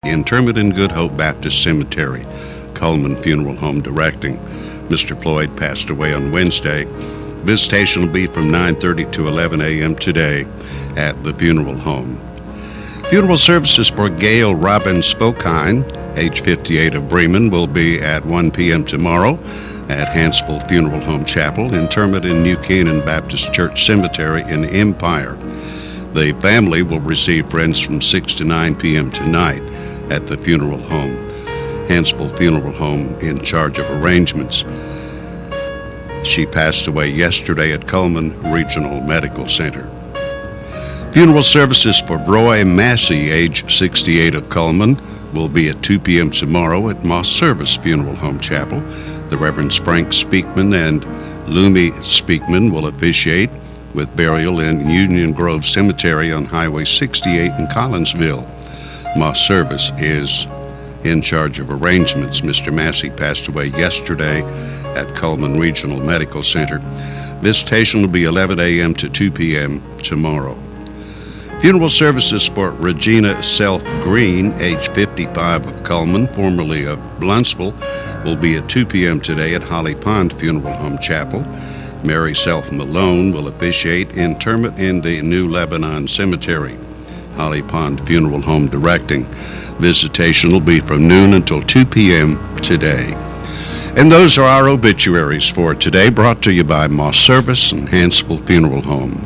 interment in Good Hope Baptist Cemetery. Coleman Funeral Home directing. Mr. Floyd passed away on Wednesday. Visitation will be from 9:30 to 11 a.m. today at the funeral home. Funeral services for Gail Robbins Fokine, age 58 of Bremen, will be at 1 p.m. tomorrow at Hansville Funeral Home Chapel. Interment in New Canaan Baptist Church Cemetery in Empire. The family will receive friends from 6 to 9 p.m. tonight at the funeral home. Hansville Funeral Home in charge of arrangements. She passed away yesterday at Coleman Regional Medical Center. Funeral services for Roy Massey, age 68 of Coleman, will be at 2 p.m. tomorrow at Moss Service Funeral Home Chapel. The Reverend Frank Speakman and Lumi Speakman will officiate, with burial in Union Grove Cemetery on Highway 68 in Collinsville. Moss Service is in charge of arrangements. Mr. Massey passed away yesterday at Coleman Regional Medical Center. Visitation will be 11 a.m. to 2 p.m. tomorrow. Funeral services for Regina Self Green, age 55 of Coleman, formerly of Blunsville, will be at 2 p.m. today at Holly Pond Funeral Home Chapel. Mary Self Malone will officiate. Interment in the New Lebanon Cemetery. Holly Pond Funeral Home directing. Visitation will be from noon until 2 p.m. today. And those are our obituaries for today, brought to you by Moss Service and Hansville Funeral Home.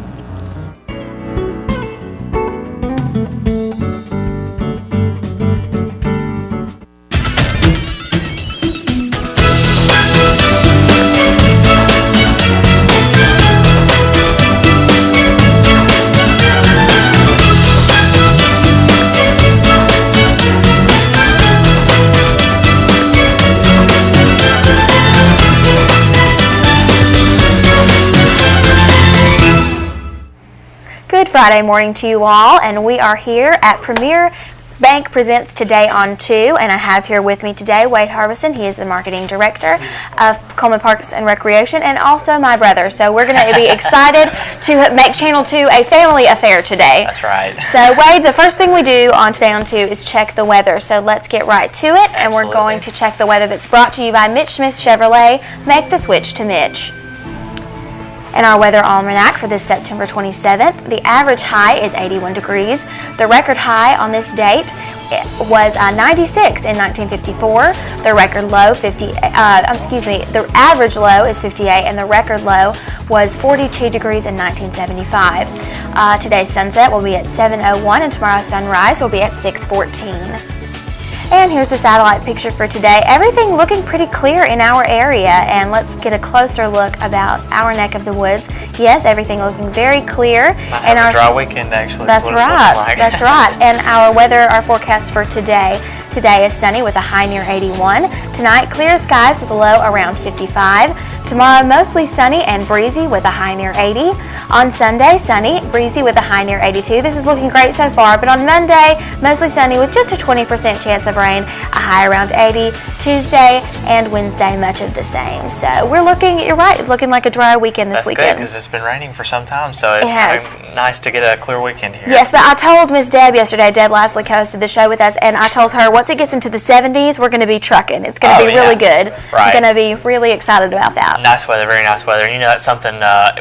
Friday morning to you all, and we are here at Premier Bank Presents Today on 2, and I have here with me today Wade Harbison. He is the marketing director of Coleman Parks and Recreation, and also my brother. So we're going to be excited to make Channel 2 a family affair today. That's right. So Wade, the first thing we do on Today on 2 is check the weather. So let's get right to it, and we're going to check the weather that's brought to you by Mitch Smith Chevrolet. Make the switch to Mitch. In our weather almanac for this September 27th, the average high is 81 degrees. The record high on this date was 96 in 1954. The record low, the average low is 58, and the record low was 42 degrees in 1975. Today's sunset will be at 7:01, and tomorrow's sunrise will be at 6:14. And here's the satellite picture for today. Everything looking pretty clear in our area, and let's get a closer look about our neck of the woods. Yes, everything looking very clear. And our dry weekend, actually. That's right. That's right. And our forecast for today. Today is sunny with a high near 81. Tonight, clear skies with a low around 55. Tomorrow, mostly sunny and breezy with a high near 80. On Sunday, sunny, breezy with a high near 82. This is looking great so far, but on Monday, mostly sunny with just a 20% chance of rain, a high around 80. Tuesday and Wednesday, much of the same. So we're looking, you're right, it's looking like a dry weekend this weekend. That's good, because it's been raining for some time, so it's kind of nice to get a clear weekend here. Yes, but I told Miss Deb yesterday, Deb Lasley hosted the show with us, and I told her once it gets into the 70s, we're going to be trucking. It's going to be really good. Right. We're going to be really excited about that. Nice weather, very nice weather. And you know, that's something,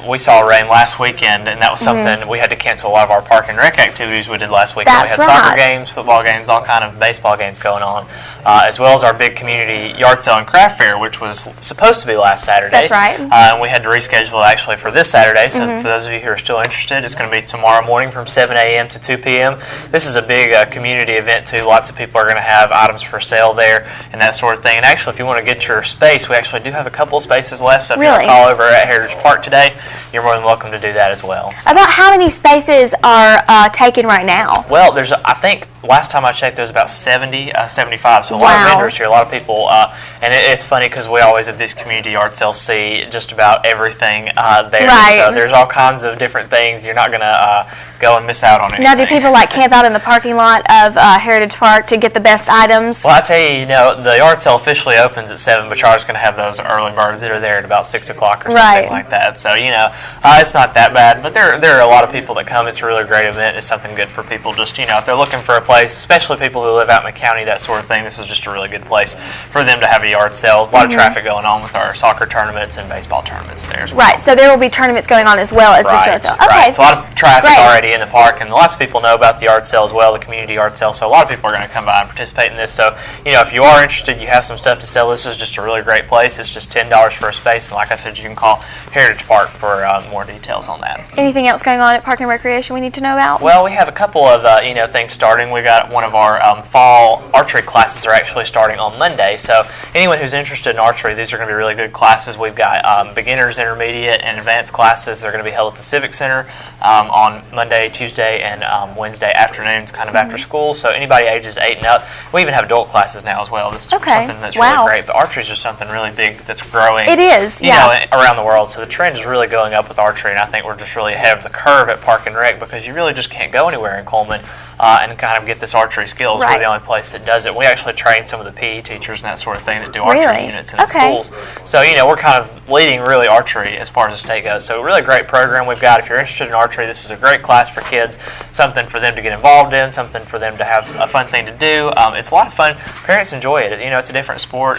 we saw rain last weekend, and that was something we had to cancel a lot of our park and rec activities we did last weekend. That's we had soccer games, football games, all kind of baseball games going on, as well as our big community yard sale and craft fair, which was supposed to be last Saturday. That's right. And we had to reschedule it actually for this Saturday, so for those of you who are still interested, it's going to be tomorrow morning from 7 a.m. to 2 p.m. This is a big community event too. Lots of people are going to have items for sale there and that sort of thing. And actually, if you want to get your space, we actually do have a couple of spaces left, so if you want to call over at Heritage Park today, you're more than welcome to do that as well. So. About how many spaces are taken right now? Well, there's, I think, last time I checked, there was about 70, 75, so a lot of vendors here, a lot of people, and it's funny because we always at these community yard sales see just about everything there, so there's all kinds of different things. You're not going to go and miss out on anything. Now, do people like camp out in the parking lot of Heritage Park to get the best items? Well, I tell you, the yard sale officially opens at 7, but Char's going to have those early birds that are there at about 6 o'clock or something like that. So, it's not that bad, but there are a lot of people that come. It's a really great event. It's something good for people. Just, if they're looking for a place, especially people who live out in the county, that sort of thing, this was just a really good place for them to have a yard sale. A lot of traffic going on with our soccer tournaments and baseball tournaments there as well. Right, so there will be tournaments going on as well as this yard sale. Okay. Right. It's a lot of traffic already in the park, and lots of people know about the yard sale as well, the community yard sale, so a lot of people are going to come by and participate in this. So, if you are interested, you have some stuff to sell, this is just a really great place. It's just $10 for a space, and like I said, you can call Heritage Park for more details on that. Anything else going on at Park and Recreation we need to know about? Well, we have a couple of things starting. We got one of our fall archery classes are actually starting on Monday. So anyone who's interested in archery, these are going to be really good classes. We've got beginners, intermediate, and advanced classes. They're going to be held at the Civic Center on Monday, Tuesday, and Wednesday afternoons, kind of after school. So anybody ages 8 and up. We even have adult classes now as well. This is something that's really great. But archery is just something really big that's growing. It is, around the world. So the trend is really going up with archery, and I think we're just really ahead of the curve at Park and Rec because you really just can't go anywhere in Coleman and kind of get this archery skills. We're the only place that does it. We actually train some of the PE teachers and that sort of thing that do archery units in the schools. So, we're kind of leading really archery as far as the state goes. So really great program we've got. If you're interested in archery, this is a great class for kids, something for them to get involved in, something for them to have a fun thing to do. It's a lot of fun. Parents enjoy it. It's a different sport,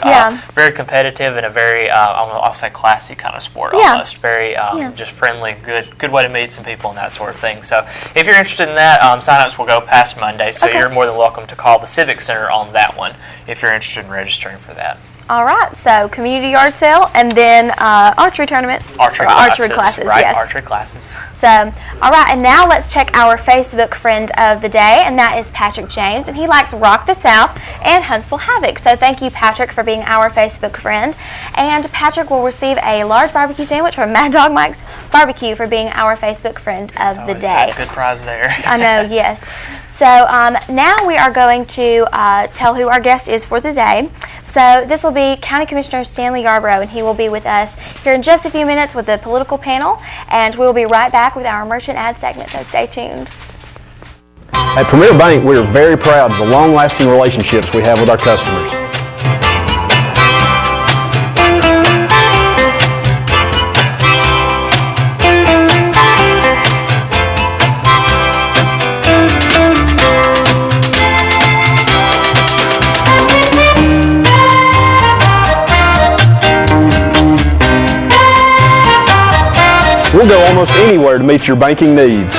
very competitive and a very, I'll say classy kind of sport almost. Very just friendly, good way to meet some people and that sort of thing. So if you're interested in that, sign-ups will go past Monday, so you're more than welcome to call the Civic Center on that one if you're interested in registering for that. All right, so community yard sale and then archery tournament. Archery classes, right, yes. Archery classes. So, all right, and now let's check our Facebook friend of the day, and that is Patrick James, and he likes Rock the South and Huntsville Havoc. So thank you, Patrick, for being our Facebook friend. And Patrick will receive a large barbecue sandwich from Mad Dog Mike's Barbecue for being our Facebook friend of the day. A good prize there. I know, yes. So now we are going to tell who our guest is for the day. So this will be County Commissioner Stanley Yarborough, and he will be with us here in just a few minutes with the political panel, and we will be right back with our merchant ad segment, so stay tuned. At Premier Bank, we are very proud of the long-lasting relationships we have with our customers. We'll go almost anywhere to meet your banking needs.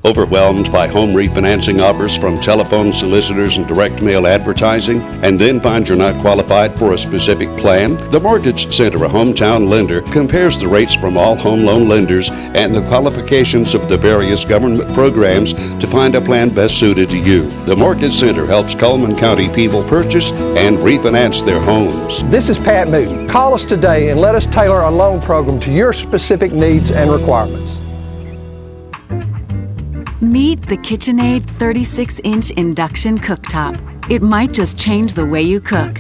Overwhelmed by home refinancing offers from telephone solicitors and direct mail advertising, and then find you're not qualified for a specific plan? The Mortgage Center, a hometown lender, compares the rates from all home loan lenders and the qualifications of the various government programs to find a plan best suited to you. The Mortgage Center helps Cullman County people purchase and refinance their homes. This is Pat Newton. Call us today and let us tailor a loan program to your specific needs and requirements. Meet the KitchenAid 36-inch induction cooktop. It might just change the way you cook.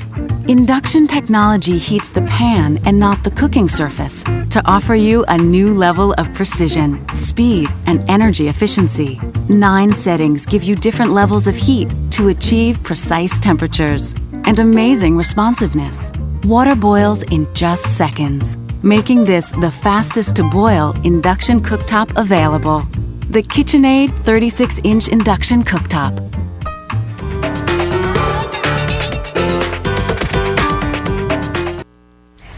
Induction technology heats the pan and not the cooking surface to offer you a new level of precision, speed, and energy efficiency. 9 settings give you different levels of heat to achieve precise temperatures and amazing responsiveness. Water boils in just seconds, making this the fastest to boil induction cooktop available. The KitchenAid 36-inch induction cooktop.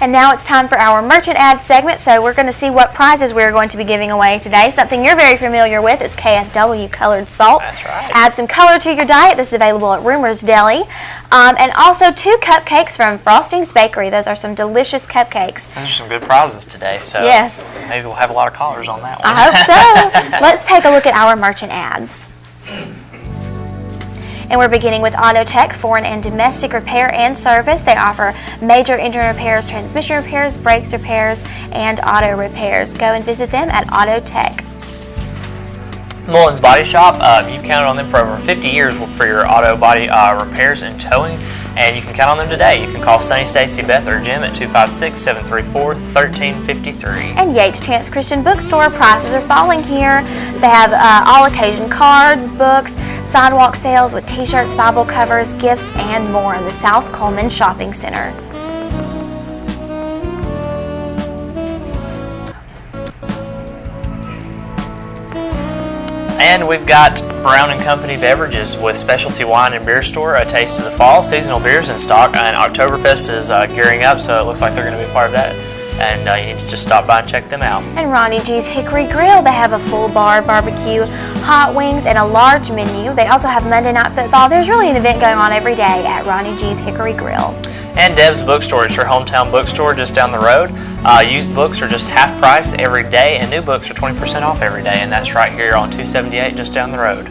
And now it's time for our merchant ad segment, so we're going to see what prizes we're going to be giving away today. Something you're very familiar with is KSW colored salt. That's right. Add some color to your diet. This is available at Rumor's Deli. And also 2 cupcakes from Frosting's Bakery. Those are some delicious cupcakes. Those are some good prizes today, so yes, maybe we'll have a lot of callers on that one. I hope so. Let's take a look at our merchant ads. And we're beginning with Auto Tech, foreign and domestic repair and service. They offer major engine repairs, transmission repairs, brakes repairs, and auto repairs. Go and visit them at Auto Tech. Mullins Body Shop, you've counted on them for over 50 years for your auto body repairs and towing and you can count on them today. You can call Sunny, Stacy, Beth, or Jim at 256-734-1353. And Yates Chance Christian Bookstore, prices are falling here. They have all occasion cards, books, sidewalk sales with t-shirts, Bible covers, gifts, and more in the South Coleman Shopping Center. And we've got Brown & Company Beverages with specialty wine and beer store, a taste of the fall, seasonal beers in stock, and Oktoberfest is gearing up, so it looks like they're going to be part of that. And you need to just stop by and check them out. And Ronnie G's Hickory Grill, they have a full bar, barbecue, hot wings, and a large menu. They also have Monday Night Football. There's really an event going on every day at Ronnie G's Hickory Grill. And Deb's Bookstore, it's your hometown bookstore just down the road. Used books are just half price every day, and new books are 20% off every day, and that's right here on 278 just down the road.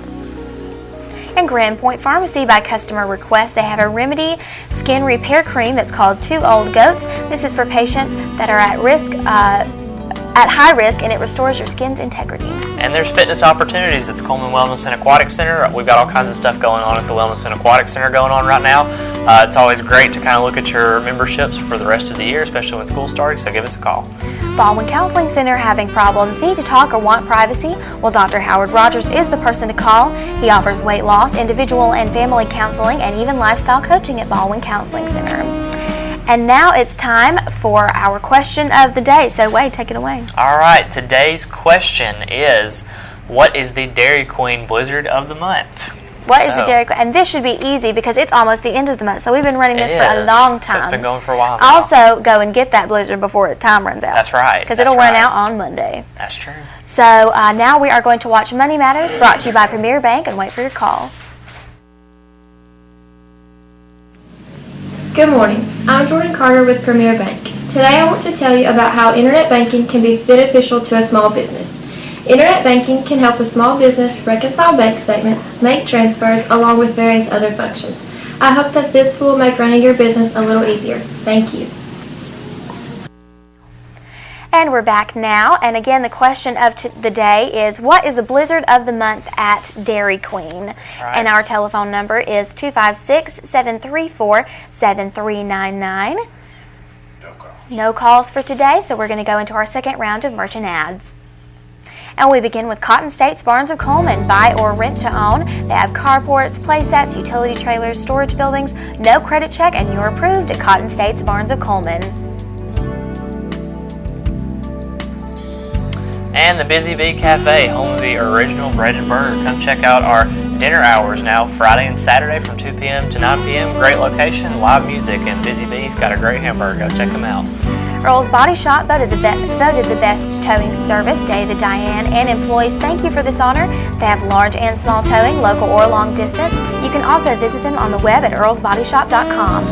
And Grand Point Pharmacy, by customer request, they have a Remedy skin repair cream that's called Two Old Goats. This is for patients that are at high risk, and it restores your skin's integrity. And there's fitness opportunities at the Coleman Wellness and Aquatic Center. We've got all kinds of stuff going on at the Wellness and Aquatic Center going on right now. It's always great to kind of look at your memberships for the rest of the year, especially when school starts, so give us a call. Baldwin Counseling Center, having problems, need to talk, or want privacy? Well, Dr. Howard Rogers is the person to call. He offers weight loss, individual and family counseling, and even lifestyle coaching at Baldwin Counseling Center. And now it's time for our question of the day. So, Wade, take it away. All right, today's question is, what is the Dairy Queen Blizzard of the month? What is the Dairy Queen? And this should be easy because it's almost the end of the month. So we've been running this for a long time. So it's been going for a while now. Also, go and get that Blizzard before time runs out. That's right. Because it'll run out on Monday. That's true. So now we are going to watch Money Matters, brought to you by Premier Bank, and wait for your call. Good morning. I'm Jordan Carter with Premier Bank. Today I want to tell you about how Internet banking can be beneficial to a small business. Internet banking can help a small business reconcile bank statements, make transfers, along with various other functions. I hope that this will make running your business a little easier. Thank you. And we're back now, and again the question of the day is, what is the Blizzard of the month at Dairy Queen? That's right. And our telephone number is 256-734-7399. No calls for today, so we're going to go into our second round of merchant ads. And we begin with Cotton States Barns of Coleman. Buy or rent to own. They have carports, play sets, utility trailers, storage buildings, no credit check, and you're approved at Cotton States Barns of Coleman. And the Busy Bee Cafe, home of the original bread and burger. Come check out our dinner hours now, Friday and Saturday from 2 p.m. to 9 p.m. Great location, live music, and Busy Bee's got a great hamburger. Go check them out. Earl's Body Shop voted the best towing service. David, Diane, and employees, thank you for this honor. They have large and small towing, local or long distance. You can also visit them on the web at earlsbodyshop.com.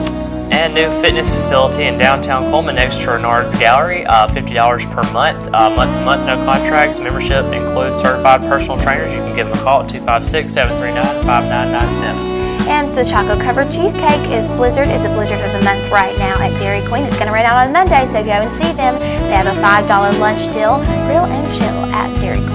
And new fitness facility in downtown Coleman next to Renard's Gallery, $50 per month, month to month, no contracts. Membership includes certified personal trainers. You can give them a call at 256-739-5997. And the chocolate-covered cheesecake Blizzard is the Blizzard of the month right now at Dairy Queen. It's going to run out on Monday, so go and see them. They have a $5 lunch deal, grill and chill at Dairy Queen.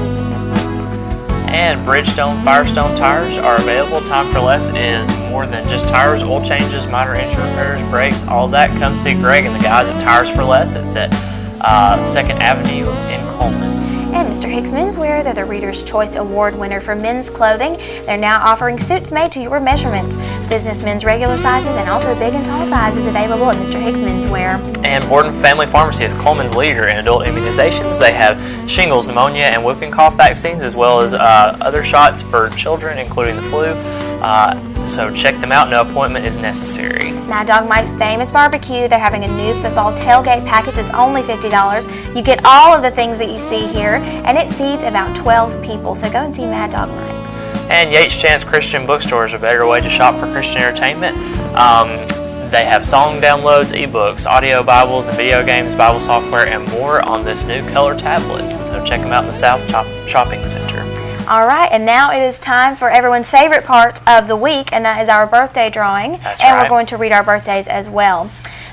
And Bridgestone Firestone tires are available. Time for less is more than just tires, oil changes, minor engine repairs, brakes, all that. Come see Greg and the guys at Tires for Less. It's at 2nd Avenue in Coleman. And Mr. Hicks Menswear, they're the Reader's Choice Award winner for men's clothing. They're now offering suits made to your measurements. Business men's regular sizes and also big and tall sizes available at Mr. Hicks Menswear. And Borden Family Pharmacy is Coleman's leader in adult immunizations. They have shingles, pneumonia, and whooping cough vaccines, as well as other shots for children, including the flu. So check them out. No appointment is necessary. Mad Dog Mike's Famous Barbecue. They're having a new football tailgate package that's only $50. You get all of the things that you see here, and it feeds about 12 people. So go and see Mad Dog Mike's. And Yates Chance Christian Bookstore is a better way to shop for Christian entertainment. They have song downloads, ebooks, audio Bibles, and video games, Bible software, and more on this new color tablet. So check them out in the South Shopping Center. All right, and now it is time for everyone's favorite part of the week, and that is our birthday drawing. That's and right. We're going to read our birthdays as well.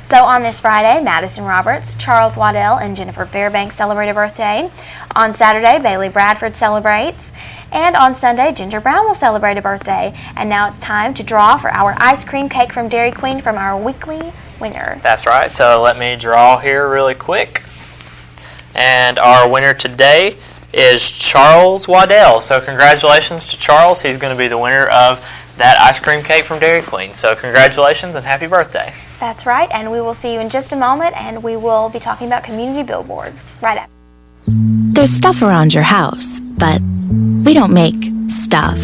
So on this Friday, Madison Roberts, Charles Waddell, and Jennifer Fairbanks celebrate a birthday. On Saturday, Bailey Bradford celebrates. And on Sunday, Ginger Brown will celebrate a birthday. And now it's time to draw for our ice cream cake from Dairy Queen from our weekly winner. That's right. So let me draw here really quick. And our winner today is Charles Waddell. So congratulations to Charles. He's going to be the winner of that ice cream cake from Dairy Queen. So congratulations and happy birthday. That's right. And we will see you in just a moment, and we will be talking about community billboards right after. There's stuff around your house, but we don't make stuff.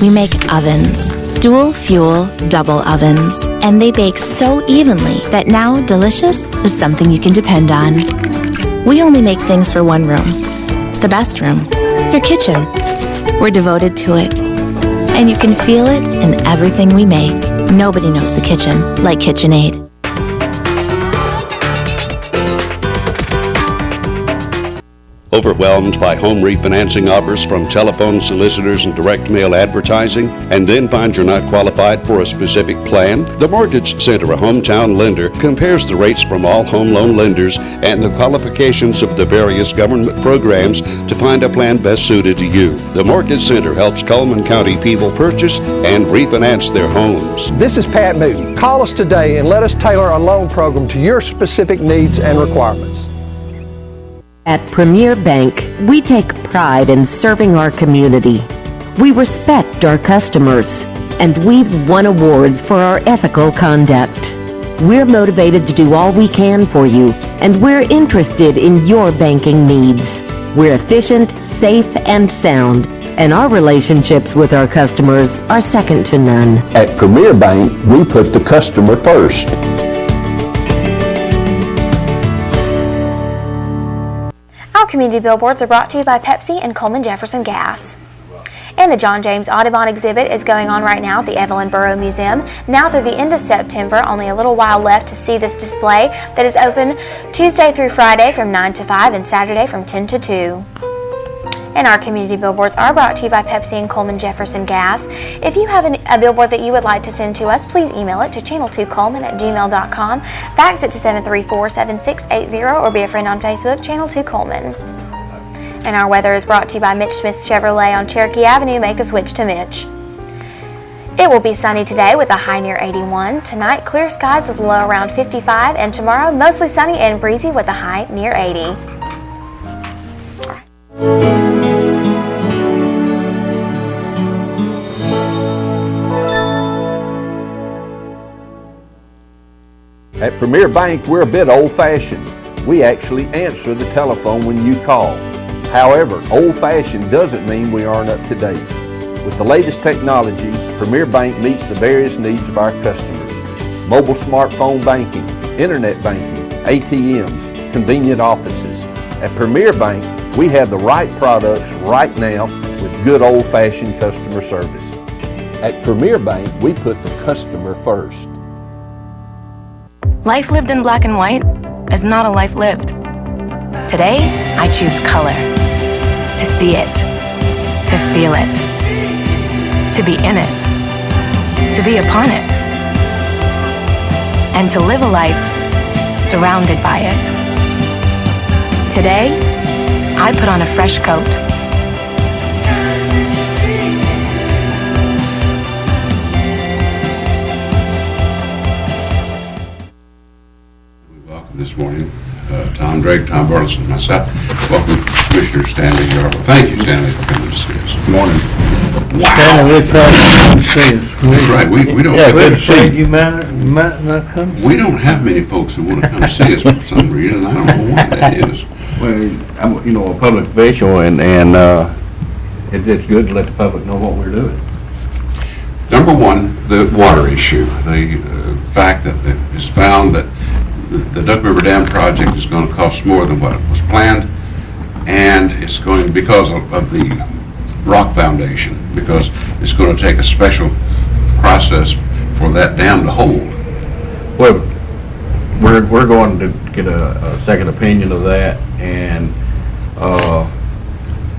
We make ovens. Dual fuel, double ovens. And they bake so evenly that now delicious is something you can depend on. We only make things for one room. The best room. Your kitchen. We're devoted to it. And you can feel it in everything we make. Nobody knows the kitchen like KitchenAid. Overwhelmed by home refinancing offers from telephone solicitors and direct mail advertising, and then find you're not qualified for a specific plan? The Mortgage Center, a hometown lender, compares the rates from all home loan lenders and the qualifications of the various government programs to find a plan best suited to you. The Mortgage Center helps Cullman County people purchase and refinance their homes. This is Pat Newton. Call us today and let us tailor a loan program to your specific needs and requirements. At Premier Bank, we take pride in serving our community. We respect our customers, and we've won awards for our ethical conduct. We're motivated to do all we can for you, and we're interested in your banking needs. We're efficient, safe, and sound, and our relationships with our customers are second to none. At Premier Bank, we put the customer first. Our community billboards are brought to you by Pepsi and Coleman Jefferson Gas. And the John James Audubon exhibit is going on right now at the Evelyn Borough Museum. Now through the end of September, only a little while left to see this display that is open Tuesday through Friday from 9 to 5 and Saturday from 10 to 2. And our community billboards are brought to you by Pepsi and Coleman Jefferson Gas. If you have a billboard that you would like to send to us, please email it to channel2coleman@gmail.com, fax it to 734-7680, or be a friend on Facebook, Channel 2 Coleman. And our weather is brought to you by Mitch Smith's Chevrolet on Cherokee Avenue. Make the switch to Mitch. It will be sunny today with a high near 81. Tonight, clear skies with a low around 55. And tomorrow, mostly sunny and breezy with a high near 80. At Premier Bank, we're a bit old-fashioned. We actually answer the telephone when you call. However, old-fashioned doesn't mean we aren't up to date. With the latest technology, Premier Bank meets the various needs of our customers. Mobile smartphone banking, internet banking, ATMs, convenient offices. At Premier Bank, we have the right products right now with good old-fashioned customer service. At Premier Bank, we put the customer first. Life lived in black and white is not a life lived. Today, I choose color. To see it. To feel it. To be in it. To be upon it. And to live a life surrounded by it. Today, I put on a fresh coat. This morning, Tom Drake, Tom Burleson, and myself. Welcome, Commissioner Stanley Yarborough. Thank you, Stanley, for coming to see us. Good morning. Wow. Stanley, we're proud to come to see us. That's right. We don't. Yeah, good to see you. You might not come. We don't have many folks who want to come see us for some reason. I don't know why that is. Well, I'm, a public official, and it's good to let the public know what we're doing. Number one, the water issue. The fact that it's found that the Duck River Dam project is going to cost more than what was planned, and it's going because of the rock foundation, because it's going to take a special process for that dam to hold. Well, we're going to get a second opinion of that, and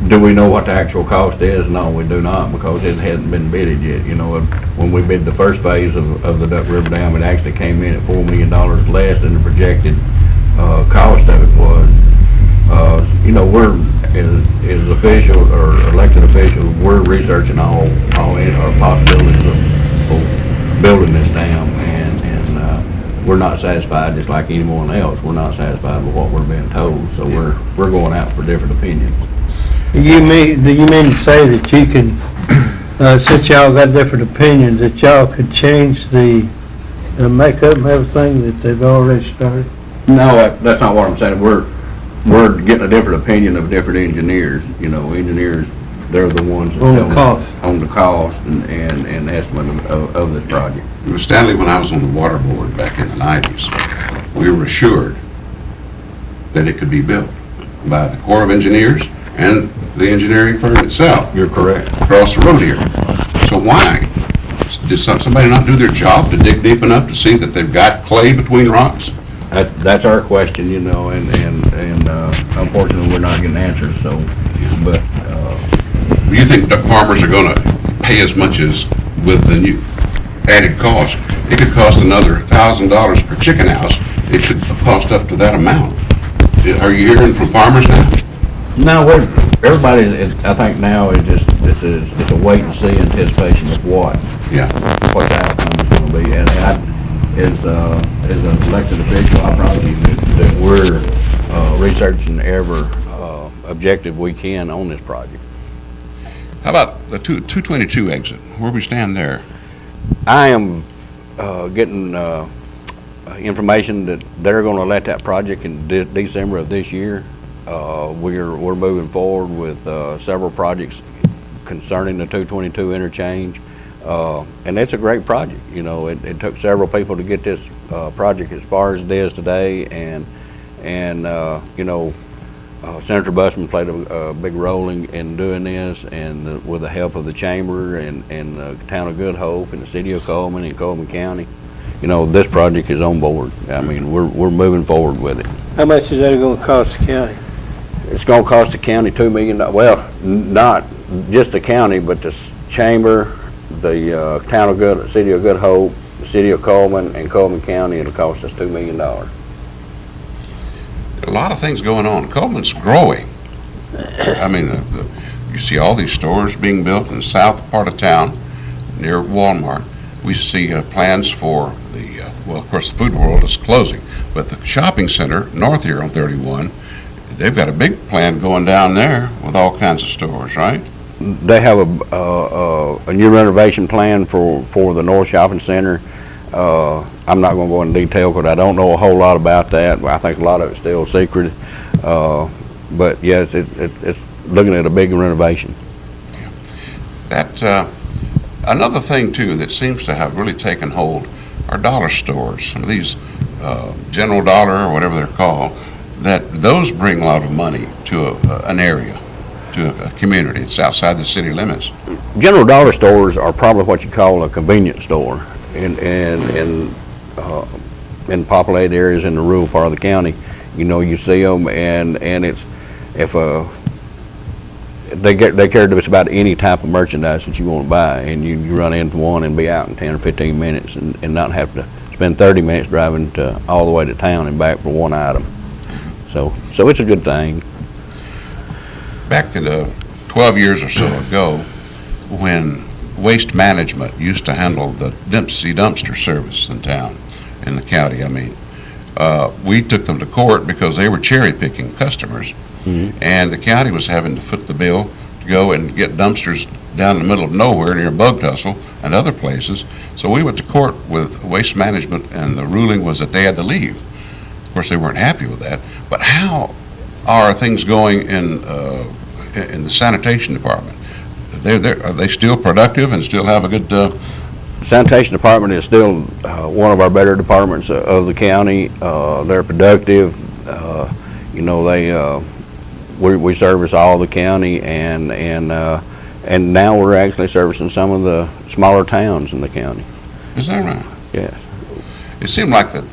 Do we know what the actual cost is? No, we do not, because it hasn't been bidded yet. You know, when we bid the first phase of the Duck River Dam, it actually came in at $4 million less than the projected cost of it was. You know, we're, as officials or elected officials, we're researching all possibilities of building this dam, and we're not satisfied, just like anyone else. We're not satisfied with what we're being told, so we're going out for different opinions. Do you mean to say that you can, since y'all got different opinions, that y'all could change the makeup and everything that they've already started? No, that's not what I'm saying. We're getting a different opinion of different engineers. You know, engineers, they're the ones that on the cost and estimate of this project. Stanley, when I was on the water board back in the 90s, we were assured that it could be built by the Corps of Engineers and the engineering firm itself. You're correct. Across the road here. So why? Did somebody not do their job to dig deep enough to see that they've got clay between rocks? That's our question, you know, and unfortunately we're not getting answers. So, but do you think the farmers are going to pay as much as with the new added cost? It could cost another $1,000 per chicken house. It could cost up to that amount. Are you hearing from farmers now? No, everybody, I think now is just, it's a wait and see anticipation of what the outcome is going to be. And as an elected official, I promise you that we're researching every objective we can on this project. How about the 222 exit? Where we stand there? I am getting information that they're going to let that project in December of this year. We're moving forward with several projects concerning the 222 interchange, and it's a great project. You know, it took several people to get this project as far as it is today, and you know, Senator Busman played a big role in doing this, and with the help of the chamber and the town of Good Hope and the city of Coleman and Coleman County, you know, this project is on board. I mean, we're moving forward with it. How much is that going to cost the county? It's going to cost the county $2 million. Well, not just the county, but the chamber, the town of Good, city of Good Hope, the city of Coleman, and Coleman County. It'll cost us $2 million. A lot of things going on. Coleman's growing. I mean, you see all these stores being built in the south part of town near Walmart. We see plans for the, well, of course, the food world is closing, but the shopping center north here on 31, they've got a big plan going down there with all kinds of stores, right? They have a new renovation plan for the North Shopping Center. I'm not going to go into detail because I don't know a whole lot about that. I think a lot of it's still secret. But yes, it's looking at a big renovation. That another thing too that seems to have really taken hold are dollar stores. Some of these General Dollar or whatever they're called, that those bring a lot of money to an area, to a community. It's outside the city limits. General Dollar stores are probably what you call a convenience store in populated areas in the rural part of the county. You know, you see them, and it's if they carry just about any type of merchandise that you want to buy, and you run into one and be out in 10 or 15 minutes and not have to spend 30 minutes driving all the way to town and back for one item. So it's a good thing. Back in 12 years or so ago, when Waste Management used to handle the Dempsey dumpster service in town, in the county, I mean, we took them to court because they were cherry picking customers. Mm-hmm. And the county was having to foot the bill to go and get dumpsters down in the middle of nowhere near Bug Tussle and other places. So we went to court with Waste Management, and the ruling was that they had to leave. Of course, they weren't happy with that. But how are things going in the sanitation department? Are they still productive and still have a good? Sanitation department is still one of our better departments of the county. They're productive. You know, we service all the county, and now we're actually servicing some of the smaller towns in the county. Is that right? Yes. It seemed like that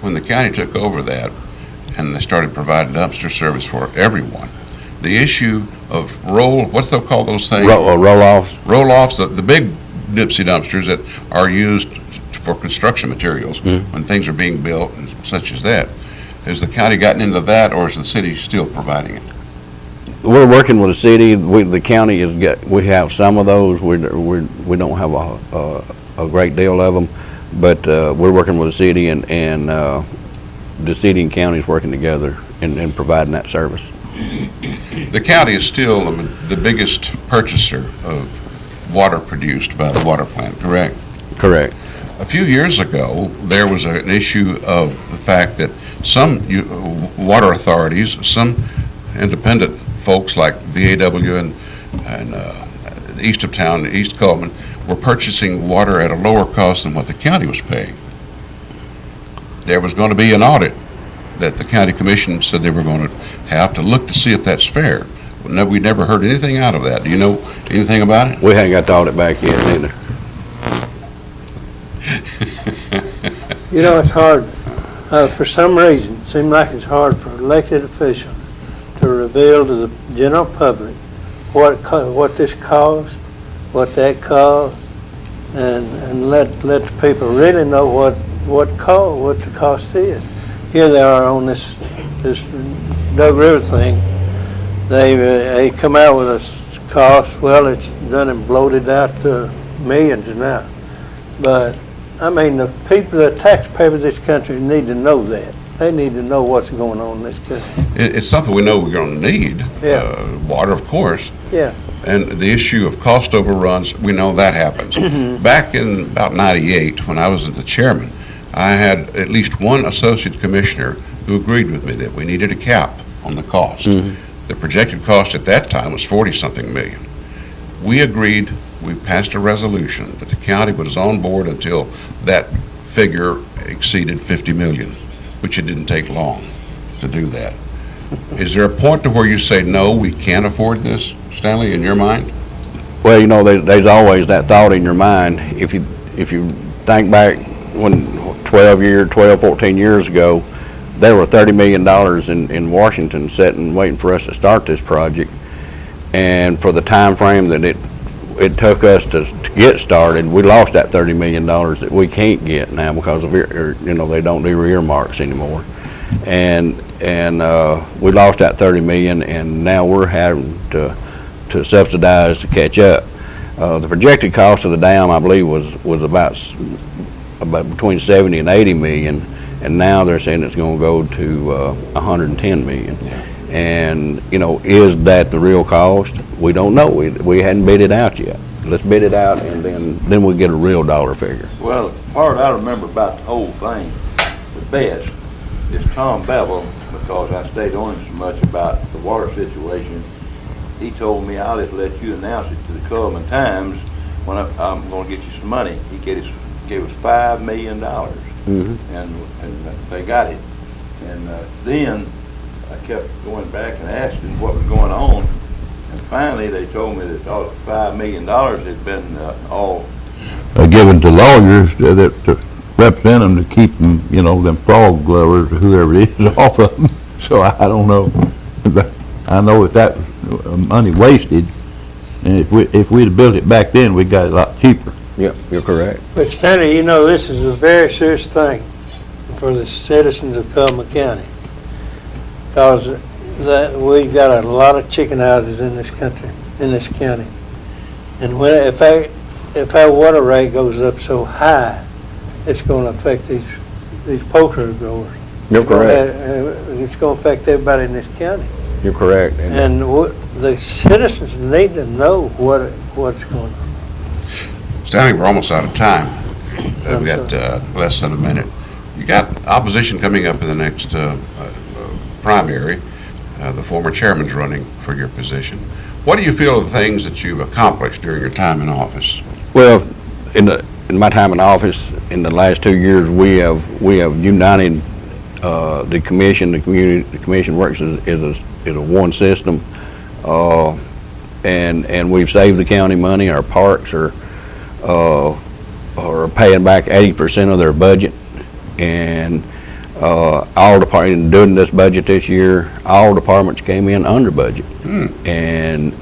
when the county took over that and they started providing dumpster service for everyone, the issue of what's they call those things? Roll-offs. Roll-offs, the big Nipsey dumpsters that are used for construction materials when things are being built and such as that. Has the county gotten into that, or is the city still providing it? We're working with the city. The county we have some of those. We don't have a great deal of them, but we're working with the city, and the city and county is working together in providing that service. The county is still the biggest purchaser of water produced by the water plant, correct? Correct. A few years ago, there was an issue of the fact that some water authorities, some independent folks like VAW and east of town, East Coleman, were purchasing water at a lower cost than what the county was paying. There was going to be an audit that the county commission said they were going to have to look to see if that's fair. We never heard anything out of that. Do you know anything about it? We haven't got the audit back yet either. You know, it's hard. For some reason, it seems like it's hard for elected officials to reveal to the general public what this costs, what that costs, and let the people really know what the cost is. Here they are on this Doug River thing. They come out with a cost. Well, it's done and bloated out to millions now. But I mean, the people, the taxpayers of this country need to know that. They need to know what's going on in this country. It's something we know we're going to need. Yeah. Water, of course. Yeah. And the issue of cost overruns, we know that happens. Back in about '98, when I was the chairman, I had at least one associate commissioner who agreed with me that we needed a cap on the cost. The projected cost at that time was 40-something million. We agreed, we passed a resolution that the county was on board until that figure exceeded 50 million, which it didn't take long to do that. Is there a point to where you say, no, we can't afford this, Stanley, in your mind? Well, you know, there's always that thought in your mind. If you think back when 14 years ago, there were $30 million in Washington sitting waiting for us to start this project, and for the time frame that it took us to get started, we lost that $30 million that we can't get now because of they don't do earmarks anymore, and we lost that $30 million, and now we're having to subsidize to catch up. The projected cost of the dam, I believe, was about between 70 and 80 million, and now they're saying it's going to go to 110 million. And is that the real cost? We don't know. We hadn't bid it out yet. Let's bid it out, and then we'll get a real dollar figure. Well, the part I remember about the whole thing the best is Tom Bevel, because I stayed on him so much about the water situation. He told me, I'll just let you announce it to the Coleman Times when I'm going to get you some money. He gave us $5 million, and they got it. And then I kept going back and asking what was going on, and finally they told me that all $5 million had been all given to lawyers that represent them to keep them, them frog glovers or whoever it is off of them. So I don't know. I know that money wasted, and if we'd have built it back then, we got it a lot cheaper. Yep, you're correct. But Stanley, this is a very serious thing for the citizens of Coleman County, because we've got a lot of chicken houses in this country, in this county, and if our water rate goes up so high, it's going to affect these poultry growers. You're correct. It's going to affect everybody in this county. You're correct. And the citizens need to know what's going on. Stanley, we're almost out of time. We've got less than a minute. You got opposition coming up in the next primary. The former chairman's running for your position. What do you feel are the things that you've accomplished during your time in office? Well, in my time in office, in the last 2 years, we have united the commission. The commission works as a one system, and we've saved the county money. Our parks are paying back 80% of their budget, and all departments, doing this budget this year, all departments came in under budget. And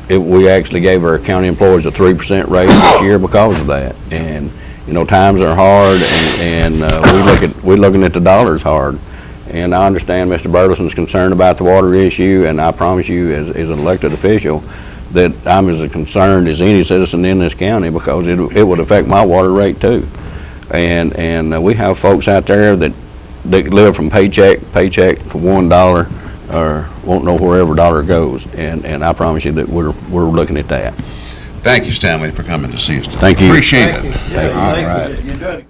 we actually gave our county employees a 3% raise this year because of that. And you know, times are hard, and we're looking at the dollars hard. And I understand Mr. Burleson's concerned about the water issue, and I promise you, as an elected official, that I'm as concerned as any citizen in this county, because it would affect my water rate too. And we have folks out there that live from paycheck to paycheck for $1, or won't know where every dollar goes. And I promise you that we're looking at that. Thank you, Stanley, for coming to see us today. Thank you. Appreciate it. Thank you. All right. You're doing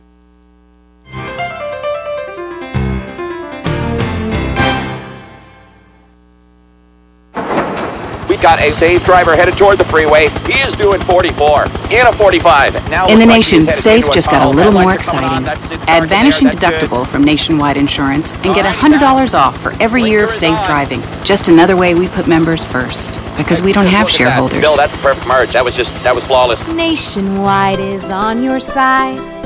We've got a safe driver headed toward the freeway. He is doing 44 in a 45. Now in the nation, Safe just got a little more exciting. Add Vanishing Deductible from Nationwide Insurance and get $100 off for every year of safe driving. Just another way we put members first, because we don't have shareholders. Bill, that's the perfect merge. That was flawless. Nationwide is on your side.